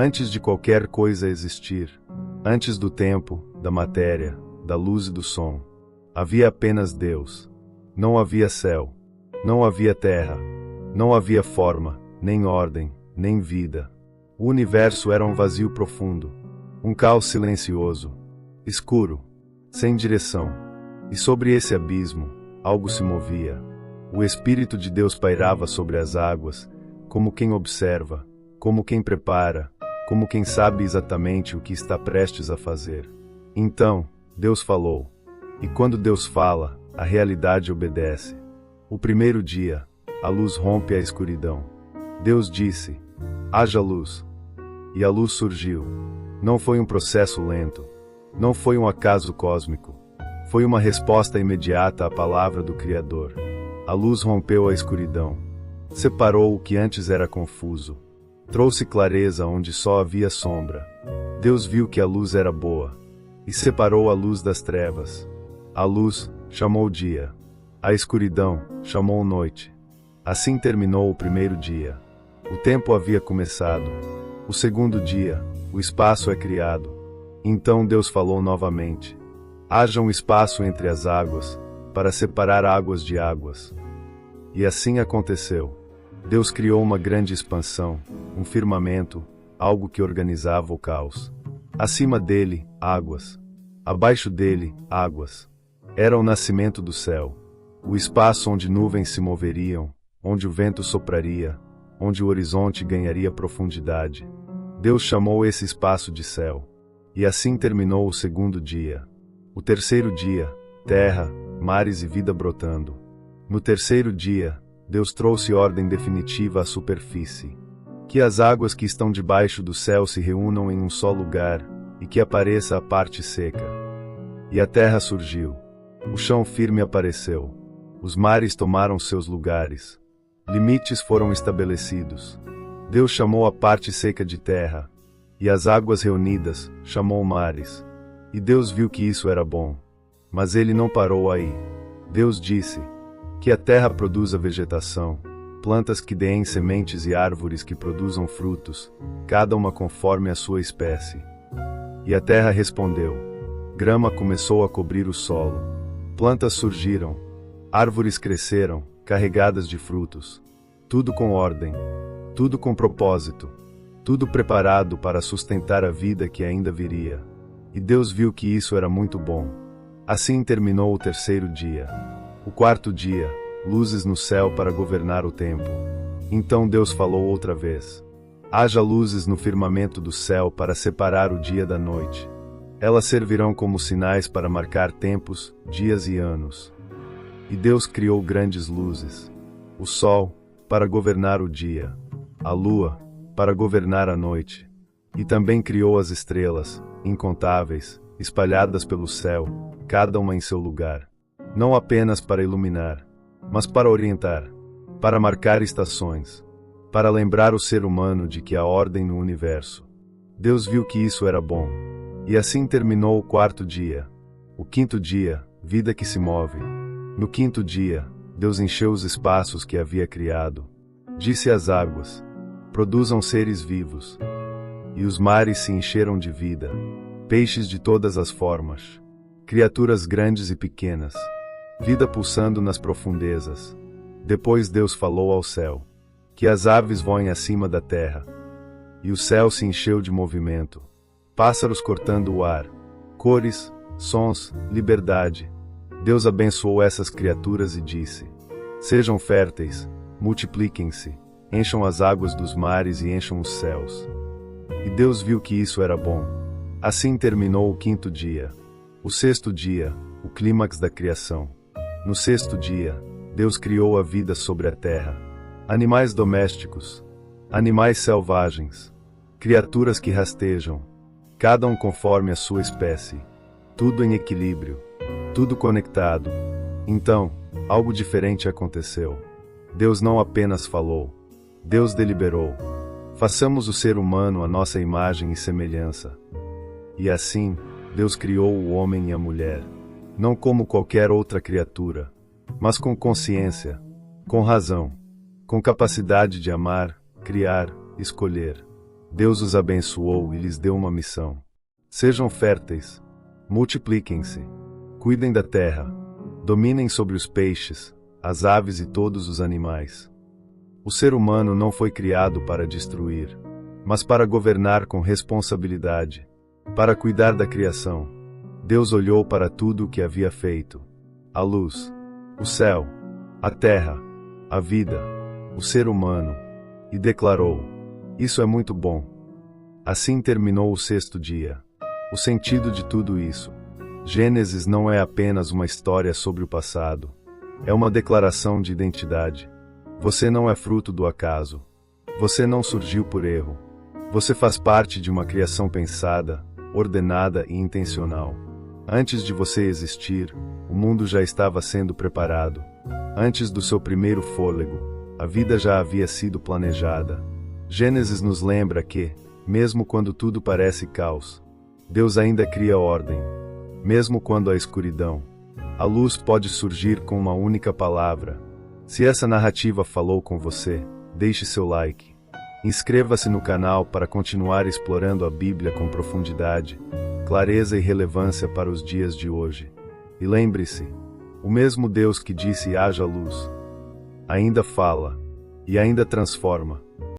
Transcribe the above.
Antes de qualquer coisa existir, antes do tempo, da matéria, da luz e do som, havia apenas Deus. Não havia céu, não havia terra, não havia forma, nem ordem, nem vida. O universo era um vazio profundo, um caos silencioso, escuro, sem direção. E sobre esse abismo, algo se movia. O Espírito de Deus pairava sobre as águas, como quem observa, como quem prepara, como quem sabe exatamente o que está prestes a fazer. Então, Deus falou. E quando Deus fala, a realidade obedece. O primeiro dia, a luz rompe a escuridão. Deus disse: haja luz. E a luz surgiu. Não foi um processo lento. Não foi um acaso cósmico. Foi uma resposta imediata à palavra do Criador. A luz rompeu a escuridão. Separou o que antes era confuso. Trouxe clareza onde só havia sombra. Deus viu que a luz era boa. E separou a luz das trevas. A luz chamou dia. A escuridão chamou noite. Assim terminou o primeiro dia. O tempo havia começado. O segundo dia, o espaço é criado. Então Deus falou novamente: haja um espaço entre as águas, para separar águas de águas. E assim aconteceu. Deus criou uma grande expansão, um firmamento, algo que organizava o caos. Acima dele, águas. Abaixo dele, águas. Era o nascimento do céu. O espaço onde nuvens se moveriam, onde o vento sopraria, onde o horizonte ganharia profundidade. Deus chamou esse espaço de céu. E assim terminou o segundo dia. O terceiro dia, terra, mares e vida brotando. No terceiro dia, Deus trouxe ordem definitiva à superfície. Que as águas que estão debaixo do céu se reúnam em um só lugar, e que apareça a parte seca. E a terra surgiu. O chão firme apareceu. Os mares tomaram seus lugares. Limites foram estabelecidos. Deus chamou a parte seca de terra, e as águas reunidas chamou mares. E Deus viu que isso era bom. Mas ele não parou aí. Deus disse: que a terra produza vegetação, plantas que deem sementes e árvores que produzam frutos, cada uma conforme a sua espécie. E a terra respondeu. Grama começou a cobrir o solo. Plantas surgiram. Árvores cresceram, carregadas de frutos. Tudo com ordem. Tudo com propósito. Tudo preparado para sustentar a vida que ainda viria. E Deus viu que isso era muito bom. Assim terminou o terceiro dia. O quarto dia, luzes no céu para governar o tempo. Então Deus falou outra vez: haja luzes no firmamento do céu para separar o dia da noite. Elas servirão como sinais para marcar tempos, dias e anos. E Deus criou grandes luzes. O sol, para governar o dia. A lua, para governar a noite. E também criou as estrelas, incontáveis, espalhadas pelo céu, cada uma em seu lugar. Não apenas para iluminar, mas para orientar, para marcar estações, para lembrar o ser humano de que há ordem no universo. Deus viu que isso era bom. E assim terminou o quarto dia. O quinto dia, vida que se move. No quinto dia, Deus encheu os espaços que havia criado. Disse às águas: produzam seres vivos. E os mares se encheram de vida, peixes de todas as formas, criaturas grandes e pequenas, vida pulsando nas profundezas. Depois Deus falou ao céu: que as aves voem acima da terra. E o céu se encheu de movimento, pássaros cortando o ar, cores, sons, liberdade. Deus abençoou essas criaturas e disse: sejam férteis, multipliquem-se, encham as águas dos mares e encham os céus. E Deus viu que isso era bom. Assim terminou o quinto dia. O sexto dia, o clímax da criação. No sexto dia, Deus criou a vida sobre a terra. Animais domésticos, animais selvagens, criaturas que rastejam, cada um conforme a sua espécie, tudo em equilíbrio, tudo conectado. Então, algo diferente aconteceu. Deus não apenas falou, Deus deliberou. Façamos o ser humano à nossa imagem e semelhança. E assim, Deus criou o homem e a mulher, não como qualquer outra criatura, mas com consciência, com razão, com capacidade de amar, criar, escolher. Deus os abençoou e lhes deu uma missão. Sejam férteis, multipliquem-se, cuidem da terra, dominem sobre os peixes, as aves e todos os animais. O ser humano não foi criado para destruir, mas para governar com responsabilidade, para cuidar da criação. Deus olhou para tudo o que havia feito: a luz, o céu, a terra, a vida, o ser humano, e declarou: isso é muito bom. Assim terminou o sexto dia. O sentido de tudo isso. Gênesis não é apenas uma história sobre o passado. É uma declaração de identidade. Você não é fruto do acaso. Você não surgiu por erro. Você faz parte de uma criação pensada, ordenada e intencional. Antes de você existir, o mundo já estava sendo preparado. Antes do seu primeiro fôlego, a vida já havia sido planejada. Gênesis nos lembra que, mesmo quando tudo parece caos, Deus ainda cria ordem. Mesmo quando há escuridão, a luz pode surgir com uma única palavra. Se essa narrativa falou com você, deixe seu like. Inscreva-se no canal para continuar explorando a Bíblia com profundidade, clareza e relevância para os dias de hoje. E lembre-se, o mesmo Deus que disse haja luz, ainda fala, e ainda transforma.